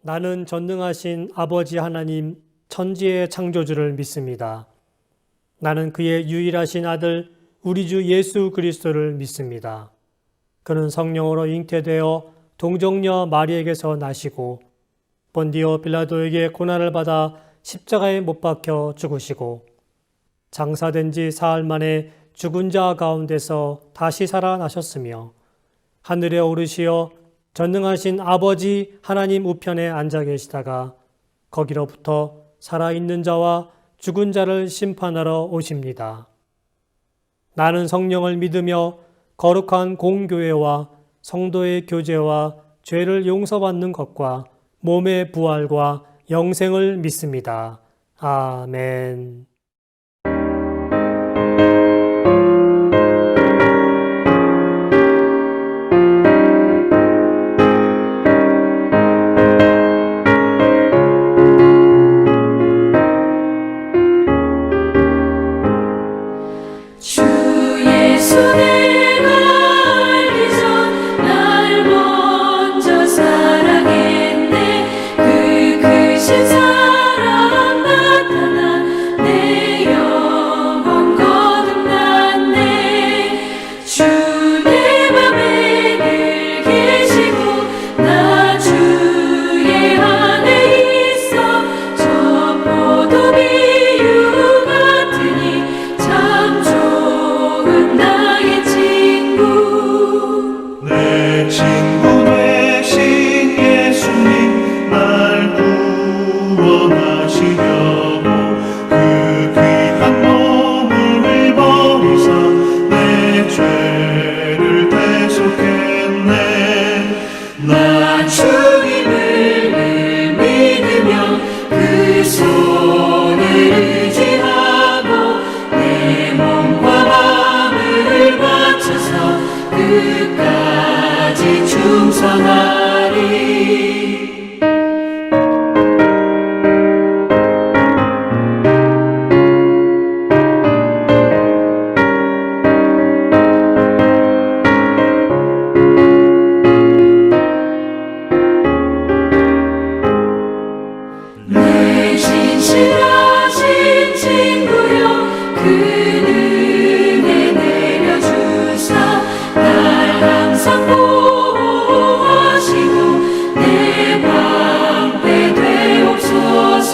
나는 전능하신 아버지 하나님 천지의 창조주를 믿습니다. 나는 그의 유일하신 아들 우리 주 예수 그리스도를 믿습니다. 그는 성령으로 잉태되어 동정녀 마리에게서 나시고 본디오 빌라도에게 고난을 받아 십자가에 못 박혀 죽으시고 장사된 지 사흘 만에 죽은 자 가운데서 다시 살아나셨으며 하늘에 오르시어 전능하신 아버지 하나님 우편에 앉아 계시다가 거기로부터 살아있는 자와 죽은 자를 심판하러 오십니다. 나는 성령을 믿으며 거룩한 공교회와 성도의 교제와 죄를 용서받는 것과 몸의 부활과 영생을 믿습니다. 아멘. 끝까지 충성하리. 내 진실하신 친구여 그 은혜 내려주사 날 항상 보호하시고 내 방패 되옵소서.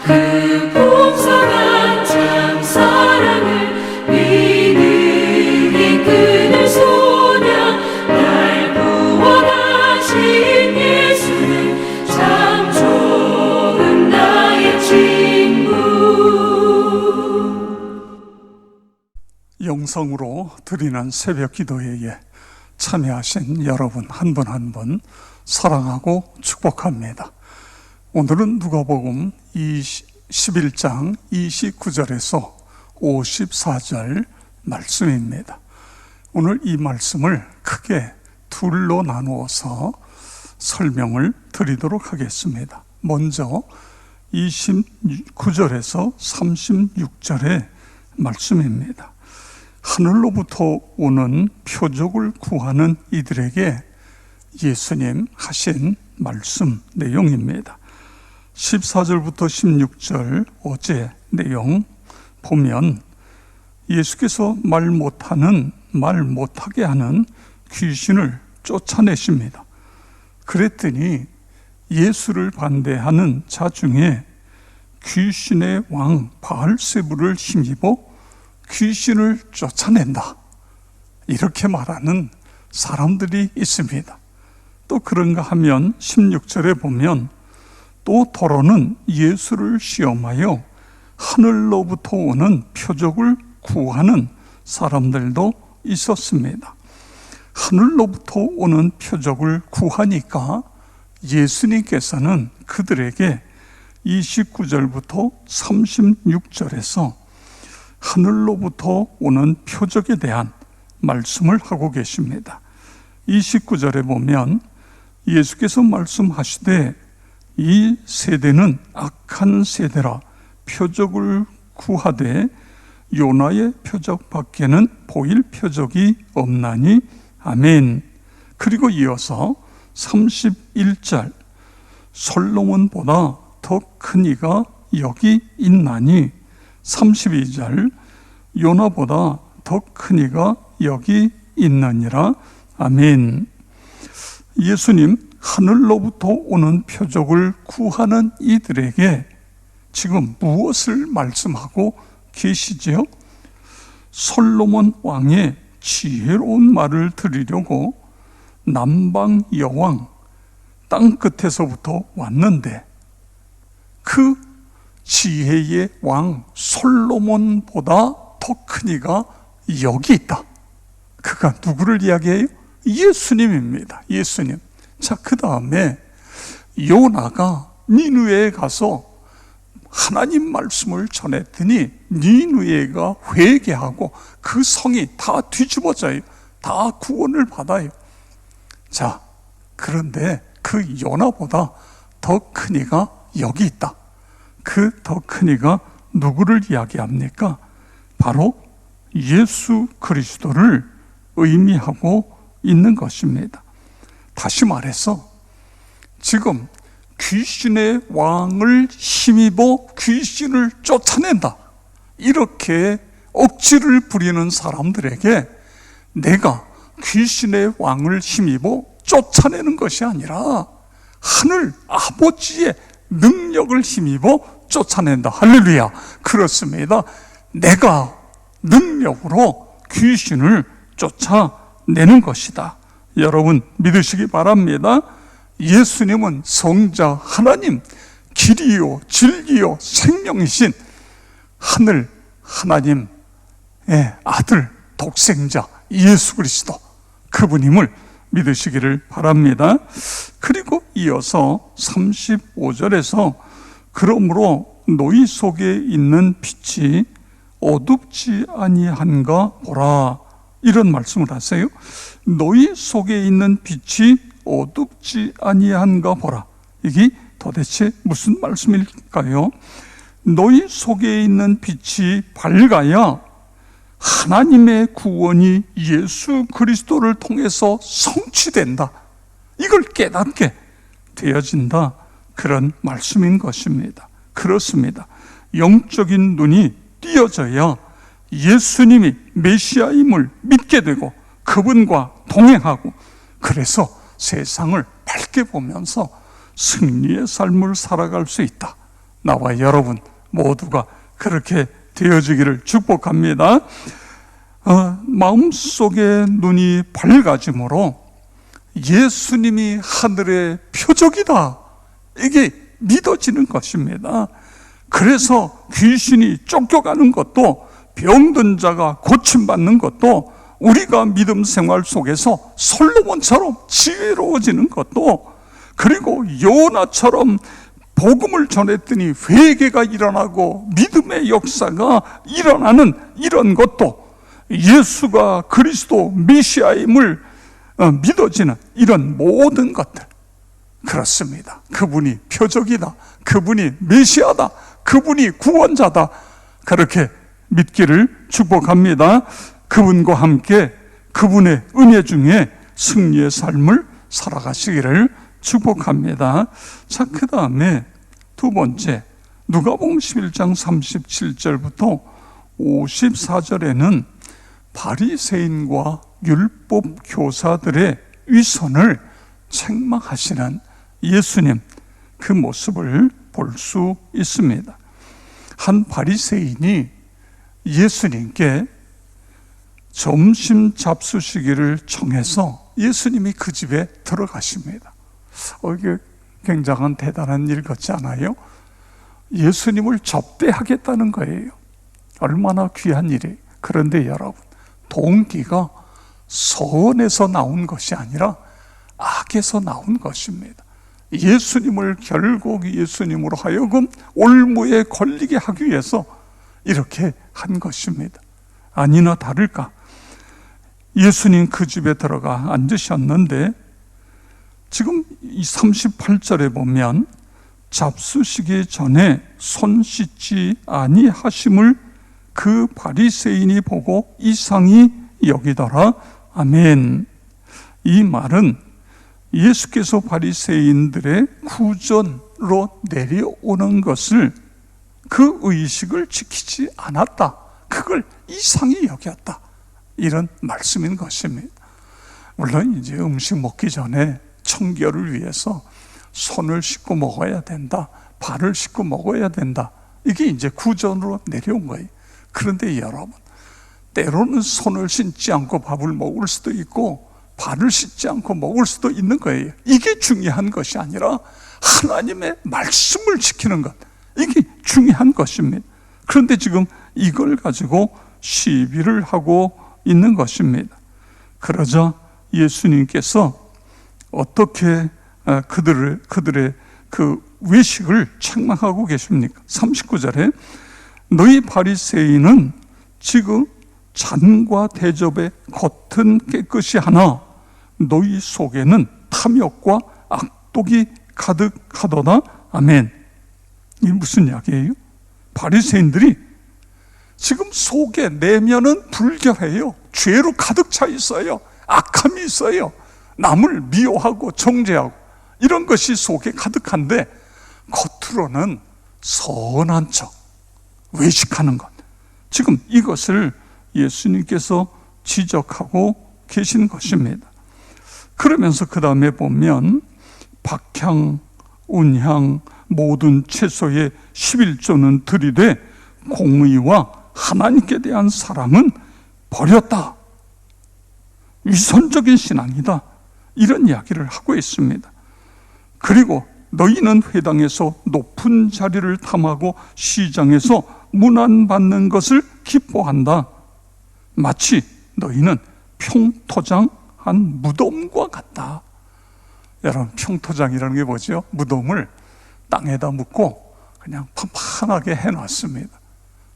그 풍성한 참 사랑을 믿음이 끊을 소냐. 날 구원하신 예수는 참 좋은 나의 친구. 영성으로 드리는 새벽 기도회에 참여하신 여러분 한 분 한 분 사랑하고 축복합니다. 오늘은 누가복음 11장 29절에서 54절 말씀입니다. 오늘 이 말씀을 크게 둘로 나누어서 설명을 드리도록 하겠습니다. 먼저 29절에서 36절의 말씀입니다. 하늘로부터 오는 표적을 구하는 이들에게 예수님 하신 말씀 내용입니다. 14절부터 16절 어제 내용 보면 예수께서 말 못하게 하는 귀신을 쫓아내십니다. 그랬더니 예수를 반대하는 자 중에 귀신의 왕 바알세불을 힘입어 귀신을 쫓아낸다, 이렇게 말하는 사람들이 있습니다. 또 그런가 하면 16절에 보면 또 더러는 예수를 시험하여 하늘로부터 오는 표적을 구하는 사람들도 있었습니다. 하늘로부터 오는 표적을 구하니까 예수님께서는 그들에게 29절부터 36절에서 하늘로부터 오는 표적에 대한 말씀을 하고 계십니다. 29절에 보면 예수께서 말씀하시되 이 세대는 악한 세대라 표적을 구하되 요나의 표적 밖에는 보일 표적이 없나니 아멘. 그리고 이어서 31절 솔로몬보다 더 큰 이가 여기 있나니. 32절 요나보다 더 큰 이가 여기 있느니라. 아멘. 예수님 하늘로부터 오는 표적을 구하는 이들에게 지금 무엇을 말씀하고 계시지요? 솔로몬 왕의 지혜로운 말을 들으려고 남방 여왕 땅 끝에서부터 왔는데 그 지혜의 왕 솔로몬보다 더 큰 이가 여기 있다. 그가 누구를 이야기해요? 예수님입니다. 예수님. 자, 그 다음에 요나가 니느웨에 가서 하나님 말씀을 전했더니 니느웨가 회개하고 그 성이 다 뒤집어져요. 다 구원을 받아요. 자, 그런데 그 요나보다 더 큰 이가 여기 있다. 그 더 큰 이가 누구를 이야기합니까? 바로 예수 그리스도를 의미하고 있는 것입니다. 다시 말해서 지금 귀신의 왕을 힘입어 귀신을 쫓아낸다, 이렇게 억지를 부리는 사람들에게 내가 귀신의 왕을 힘입어 쫓아내는 것이 아니라 하늘 아버지의 능력을 힘입어 쫓아낸다. 할렐루야. 그렇습니다. 내가 능력으로 귀신을 쫓아내는 것이다. 여러분 믿으시기 바랍니다. 예수님은 성자 하나님, 길이요 진리요 생명이신 하늘 하나님의 아들 독생자 예수 그리스도, 그분임을 믿으시기를 바랍니다. 그리고 이어서 35절에서 그러므로 너희 속에 있는 빛이 어둡지 아니한가 보라, 이런 말씀을 하세요. 너희 속에 있는 빛이 어둡지 아니한가 보라. 이게 도대체 무슨 말씀일까요? 너희 속에 있는 빛이 밝아야 하나님의 구원이 예수 그리스도를 통해서 성취된다, 이걸 깨닫게 되어진다, 그런 말씀인 것입니다. 그렇습니다. 영적인 눈이 띄어져야 예수님이 메시아임을 믿게 되고 그분과 동행하고, 그래서 세상을 밝게 보면서 승리의 삶을 살아갈 수 있다. 나와 여러분 모두가 그렇게 되어지기를 축복합니다. 마음속의 눈이 밝아짐으로 예수님이 하늘의 표적이다, 이게 믿어지는 것입니다. 그래서 귀신이 쫓겨가는 것도, 병든 자가 고침받는 것도, 우리가 믿음 생활 속에서 솔로몬처럼 지혜로워지는 것도, 그리고 요나처럼 복음을 전했더니 회개가 일어나고 믿음의 역사가 일어나는 이런 것도, 예수가 그리스도 메시아임을 믿어지는 이런 모든 것들, 그렇습니다. 그분이 표적이다, 그분이 메시아다, 그분이 구원자다, 그렇게 믿기를 축복합니다. 그분과 함께 그분의 은혜 중에 승리의 삶을 살아가시기를 축복합니다. 자, 그 다음에 두 번째, 누가복음 11장 37절부터 54절에는 바리새인과 율법 교사들의 위선을 책망하시는 예수님, 그 모습을 볼 수 있습니다. 한 바리새인이 예수님께 점심 잡수시기를 청해서 예수님이 그 집에 들어가십니다. 이게 굉장한 대단한 일 같지 않아요? 예수님을 접대하겠다는 거예요. 얼마나 귀한 일이에요. 그런데 여러분, 동기가 선에서 나온 것이 아니라 악에서 나온 것입니다. 예수님을 결국 예수님으로 하여금 올무에 걸리게 하기 위해서 이렇게 한 것입니다. 아니나 다를까, 예수님 그 집에 들어가 앉으셨는데 지금 이 38절에 보면 잡수시기 전에 손 씻지 아니하심을 그 바리새인이 보고 이상히 여기더라. 아멘. 이 말은 예수께서 바리새인들의 구전으로 내려오는 것을, 그 의식을 지키지 않았다, 그걸 이상히 여겼다, 이런 말씀인 것입니다. 물론 이제 음식 먹기 전에 청결을 위해서 손을 씻고 먹어야 된다, 발을 씻고 먹어야 된다, 이게 이제 구전으로 내려온 거예요. 그런데 여러분, 때로는 손을 씻지 않고 밥을 먹을 수도 있고 발을 씻지 않고 먹을 수도 있는 거예요. 이게 중요한 것이 아니라 하나님의 말씀을 지키는 것, 이게 중요한 것입니다. 그런데 지금 이걸 가지고 시비를 하고 있는 것입니다. 그러자 예수님께서 어떻게 그들의 그 외식을 책망하고 계십니까? 39절에 너희 바리새인은 지금 잔과 대접의 겉은 깨끗이 하나 너희 속에는 탐욕과 악독이 가득하도다. 아멘. 이게 무슨 이야기예요? 바리새인들이 지금 속에, 내면은 불결해요. 죄로 가득 차 있어요. 악함이 있어요. 남을 미워하고 정죄하고 이런 것이 속에 가득한데 겉으로는 선한 척, 외식하는 것, 지금 이것을 예수님께서 지적하고 계신 것입니다. 그러면서 그 다음에 보면 박향, 운향, 모든 채소의 11조는 들이되 공의와 하나님께 대한 사랑은 버렸다, 위선적인 신앙이다, 이런 이야기를 하고 있습니다. 그리고 너희는 회당에서 높은 자리를 탐하고 시장에서 문안받는 것을 기뻐한다. 마치 너희는 평토장한 무덤과 같다. 여러분, 평토장이라는 게 뭐죠? 무덤을 땅에다 묻고 그냥 판판하게 해놨습니다.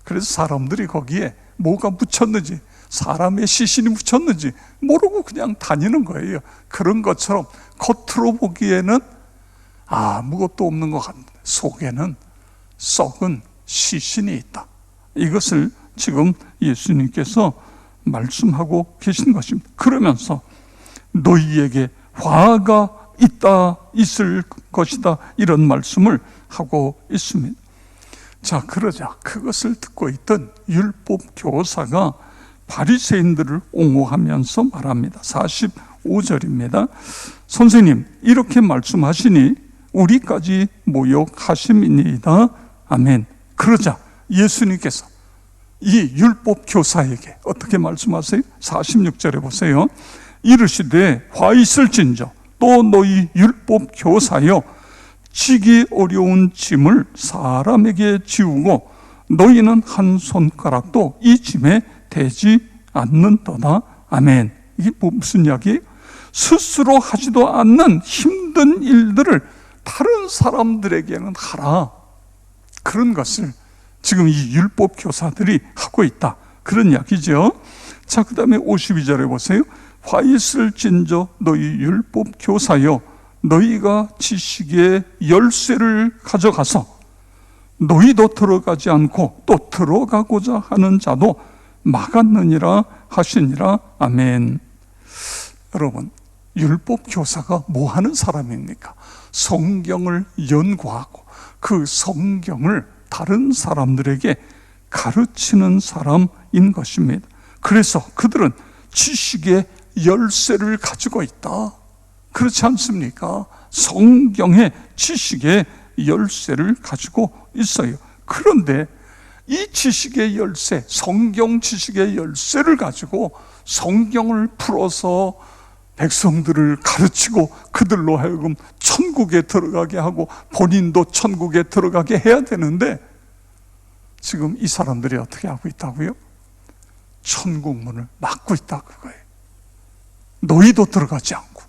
그래서 사람들이 거기에 뭐가 묻혔는지, 사람의 시신이 묻혔는지 모르고 그냥 다니는 거예요. 그런 것처럼 겉으로 보기에는 아무것도 없는 것 같은데 속에는 썩은 시신이 있다. 이것을 지금 예수님께서 말씀하고 계신 것입니다. 그러면서 너희에게 화가 있을 것이다, 이런 말씀을 하고 있습니다. 자, 그러자 그것을 듣고 있던 율법 교사가 바리새인들을 옹호하면서 말합니다. 45절입니다. 선생님, 이렇게 말씀하시니 우리까지 모욕하심이니이다. 아멘. 그러자 예수님께서 이 율법 교사에게 어떻게 말씀하세요? 46절에 보세요. 이르시되 화 있을진저 또 너희 율법 교사여, 지기 어려운 짐을 사람에게 지우고 너희는 한 손가락도 이 짐에 대지 않는도다. 아멘. 이게 무슨 이야기예요? 스스로 하지도 않는 힘든 일들을 다른 사람들에게는 하라, 그런 것을 지금 이 율법 교사들이 하고 있다, 그런 이야기죠. 자, 그 다음에 52절에 보세요. 화 있을진저 너희 율법 교사여, 너희가 지식의 열쇠를 가져가서 너희도 들어가지 않고 또 들어가고자 하는 자도 막았느니라 하시니라. 아멘. 여러분, 율법 교사가 뭐 하는 사람입니까? 성경을 연구하고 그 성경을 다른 사람들에게 가르치는 사람인 것입니다. 그래서 그들은 지식의 열쇠를 가지고 있다, 그렇지 않습니까? 성경의 지식의 열쇠를 가지고 있어요. 그런데 이 지식의 열쇠, 성경 지식의 열쇠를 가지고 성경을 풀어서 백성들을 가르치고 그들로 하여금 천국에 들어가게 하고 본인도 천국에 들어가게 해야 되는데 지금 이 사람들이 어떻게 하고 있다고요? 천국문을 막고 있다, 그거예요. 너희도 들어가지 않고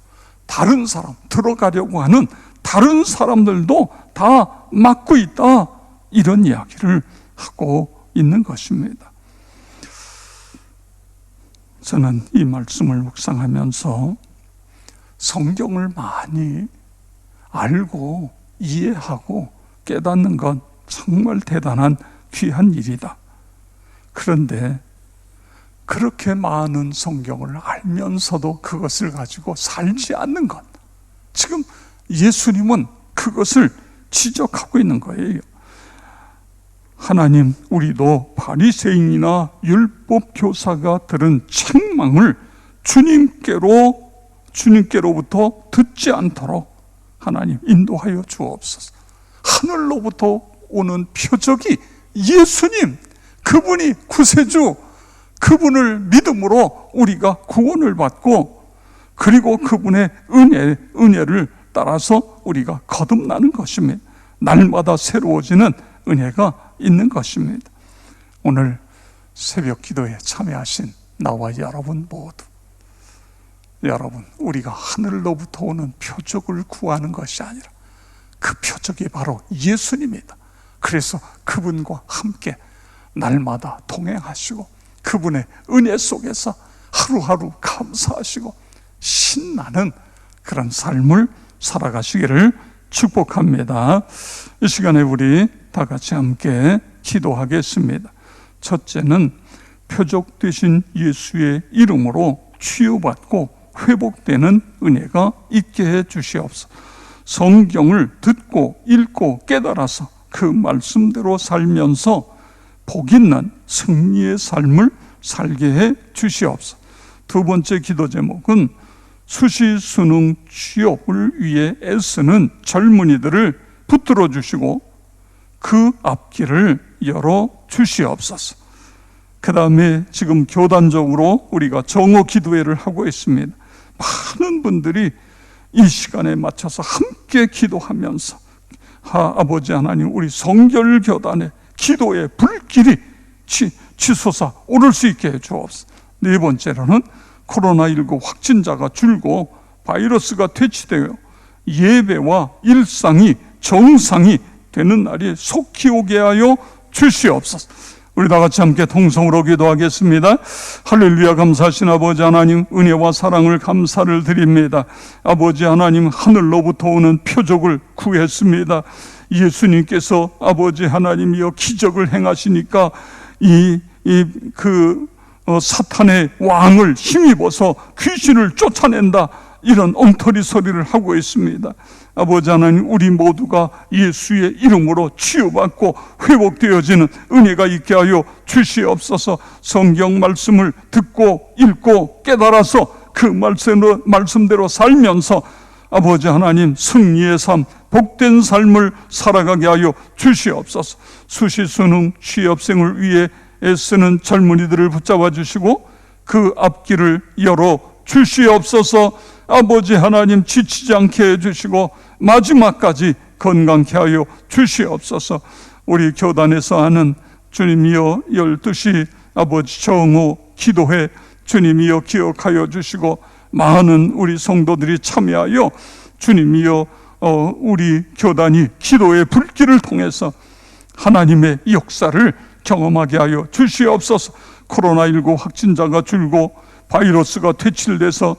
다른 사람, 들어가려고 하는 다른 사람들도 다 막고 있다, 이런 이야기를 하고 있는 것입니다. 저는 이 말씀을 묵상하면서 성경을 많이 알고 이해하고 깨닫는 건 정말 대단한 귀한 일이다. 그런데 그렇게 많은 성경을 알면서도 그것을 가지고 살지 않는 것, 지금 예수님은 그것을 지적하고 있는 거예요. 하나님, 우리도 바리새인이나 율법 교사가 들은 책망을 주님께로부터 듣지 않도록 하나님 인도하여 주옵소서. 하늘로부터 오는 표적이 예수님, 그분이 구세주, 그분을 믿음으로 우리가 구원을 받고, 그리고 그분의 은혜를 따라서 우리가 거듭나는 것입니다. 날마다 새로워지는 은혜가 있는 것입니다. 오늘 새벽 기도에 참여하신 나와 여러분 모두, 여러분, 우리가 하늘로부터 오는 표적을 구하는 것이 아니라 그 표적이 바로 예수님이다. 그래서 그분과 함께 날마다 동행하시고 그분의 은혜 속에서 하루하루 감사하시고 신나는 그런 삶을 살아가시기를 축복합니다. 이 시간에 우리 다 같이 함께 기도하겠습니다. 첫째는 표적 되신 예수의 이름으로 치유받고 회복되는 은혜가 있게 해 주시옵소서. 성경을 듣고 읽고 깨달아서 그 말씀대로 살면서 복 있는 승리의 삶을 살게 해 주시옵소서. 두 번째 기도 제목은 수시 수능 취업을 위해 애쓰는 젊은이들을 붙들어 주시고 그 앞길을 열어 주시옵소서. 그 다음에 지금 교단적으로 우리가 정오 기도회를 하고 있습니다. 많은 분들이 이 시간에 맞춰서 함께 기도하면서 아버지 하나님, 우리 성결 교단의 기도의 불길이 치솟아 오를 수 있게 해 주옵소서. 네 번째로는 코로나19 확진자가 줄고 바이러스가 퇴치되어 예배와 일상이 정상이 되는 날이 속히 오게 하여 주시옵소서. 우리 다 같이 함께 통성으로 기도하겠습니다. 할렐루야. 감사하신 아버지 하나님, 은혜와 사랑을 감사를 드립니다. 아버지 하나님, 하늘로부터 오는 표적을 구했습니다. 예수님께서 아버지 하나님이여 기적을 행하시니까 사탄의 왕을 힘입어서 귀신을 쫓아낸다, 이런 엉터리 소리를 하고 있습니다. 아버지 하나님, 우리 모두가 예수의 이름으로 치유받고 회복되어지는 은혜가 있게 하여 주시옵소서. 성경 말씀을 듣고 읽고 깨달아서 그 말씀대로 살면서 아버지 하나님, 승리의 삶, 복된 삶을 살아가게 하여 주시옵소서. 수시 수능 취업생을 위해 애쓰는 젊은이들을 붙잡아 주시고 그 앞길을 열어 주시옵소서. 아버지 하나님, 지치지 않게 해주시고 마지막까지 건강케 하여 주시옵소서. 우리 교단에서 하는 주님이여 12시 아버지 정오 기도회, 주님이여 기억하여 주시고 많은 우리 성도들이 참여하여 주님이여 우리 교단이 기도의 불길을 통해서 하나님의 역사를 경험하게 하여 주시옵소서. 코로나19 확진자가 줄고 바이러스가 퇴치돼서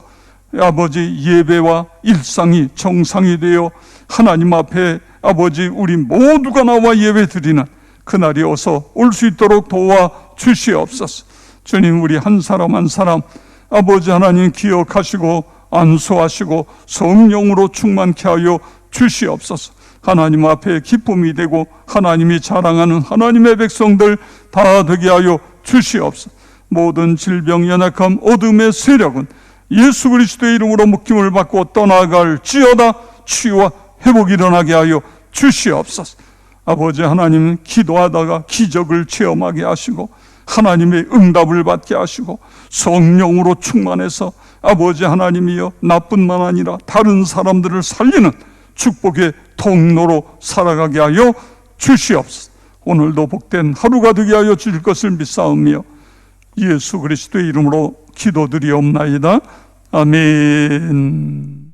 아버지 예배와 일상이 정상이 되어 하나님 앞에 아버지 우리 모두가 나와 예배 드리는 그날이 어서 올 수 있도록 도와 주시옵소서. 주님, 우리 한 사람 한 사람 아버지 하나님 기억하시고 안수하시고 성령으로 충만케 하여 주시옵소서. 하나님 앞에 기쁨이 되고 하나님이 자랑하는 하나님의 백성들 다 되게 하여 주시옵소서. 모든 질병, 연약함, 어둠의 세력은 예수 그리스도의 이름으로 묶임을 받고 떠나갈지어다. 치유와 회복이 일어나게 하여 주시옵소서. 아버지 하나님, 기도하다가 기적을 체험하게 하시고 하나님의 응답을 받게 하시고 성령으로 충만해서 아버지 하나님이여 나뿐만 아니라 다른 사람들을 살리는 축복의 통로로 살아가게 하여 주시옵소서. 오늘도 복된 하루가 되게 하여 주실 것을 믿사오며 예수 그리스도의 이름으로 기도드리옵나이다. 아멘.